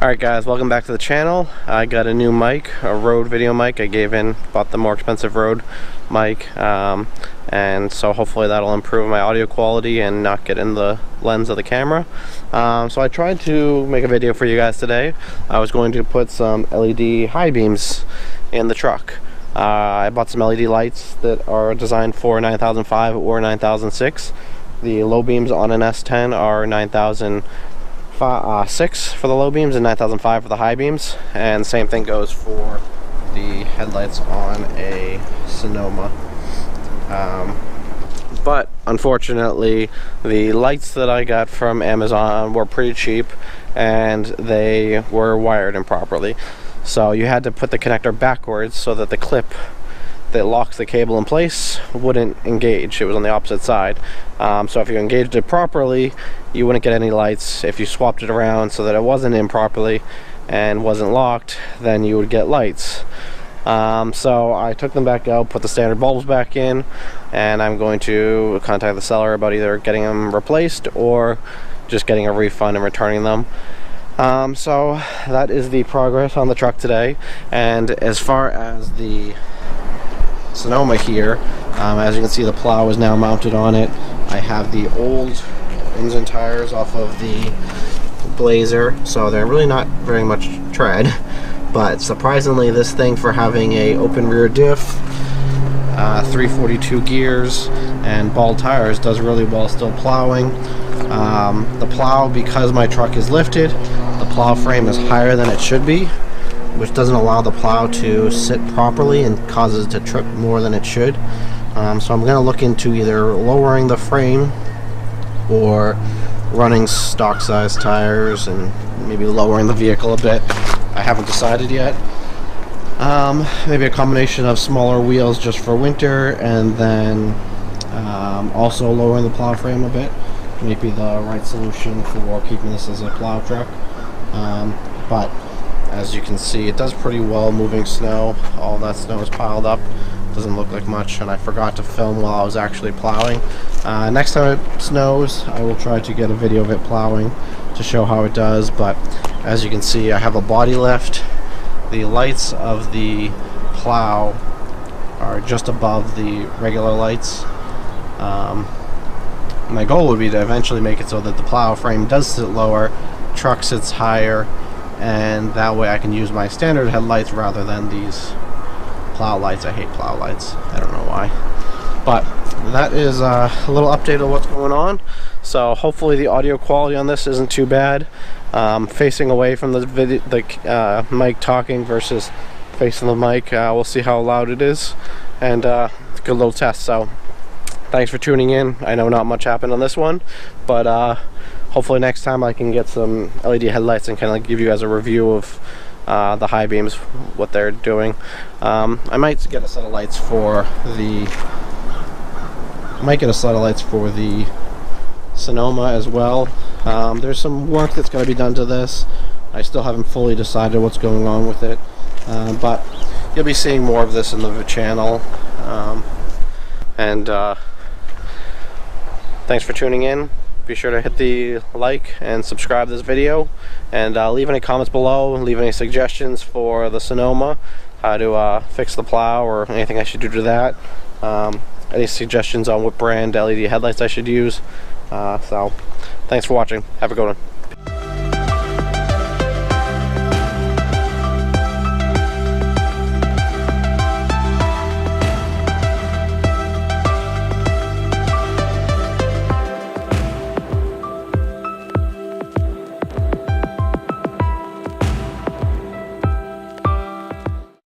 Alright guys, welcome back to the channel. I got a new mic, a Rode video mic. I bought the more expensive Rode mic, and so hopefully that'll improve my audio quality and not get in the lens of the camera. So I tried to make a video for you guys today. I was going to put some LED high beams in the truck. I bought some LED lights that are designed for 9005 or 9006. The low beams on an S10 are 9006 for the low beams and 9005 for the high beams, and same thing goes for the headlights on a Sonoma. But unfortunately the lights that I got from Amazon were pretty cheap and they were wired improperly, so you had to put the connector backwards so that the clip that locks the cable in place wouldn't engage. It was on the opposite side. So if you engaged it properly, you wouldn't get any lights. If you swapped it around so that it wasn't in properly and wasn't locked, then you would get lights. So I took them back out, put the standard bulbs back in, and I'm going to contact the seller about either getting them replaced or just getting a refund and returning them. So that is the progress on the truck today. And as far as the Sonoma here, as you can see, the plow is now mounted on it. I have the old rims and tires off of the Blazer, so they're really not very much tread, but surprisingly this thing, for having a open rear diff, 342 gears and bald tires, does really well still plowing. The plow, because my truck is lifted, the plow frame is higher than it should be, which doesn't allow the plow to sit properly and causes it to trip more than it should. So I'm going to look into either lowering the frame or running stock size tires and maybe lowering the vehicle a bit. I haven't decided yet. Maybe a combination of smaller wheels just for winter, and then also lowering the plow frame a bit may be the right solution for keeping this as a plow truck. But as you can see, it does pretty well moving snow. All that snow is piled up. Doesn't look like much, and I forgot to film while I was actually plowing. Next time it snows, I will try to get a video of it plowing to show how it does. But as you can see, I have a body lift. The lights of the plow are just above the regular lights. My goal would be to eventually make it so that the plow frame does sit lower, truck sits higher, and that way I can use my standard headlights rather than these plow lights. I hate plow lights. I don't know why. But that is a little update of what's going on. So hopefully the audio quality on this isn't too bad. Facing away from the mic talking versus facing the mic, we'll see how loud it is, and good little test. So thanks for tuning in. I know not much happened on this one, but hopefully next time I can get some LED headlights and kind of give you guys a review of the high beams, what they're doing. I might get a set of lights for the Sonoma as well. There's some work that's going to be done to this. I still haven't fully decided what's going on with it, but you'll be seeing more of this in the channel. Thanks for tuning in. Be sure to hit the like and subscribe to this video, and leave any comments below, leave any suggestions for the Sonoma, how to fix the plow or anything I should do to that. Any suggestions on what brand LED headlights I should use. So thanks for watching. Have a good one.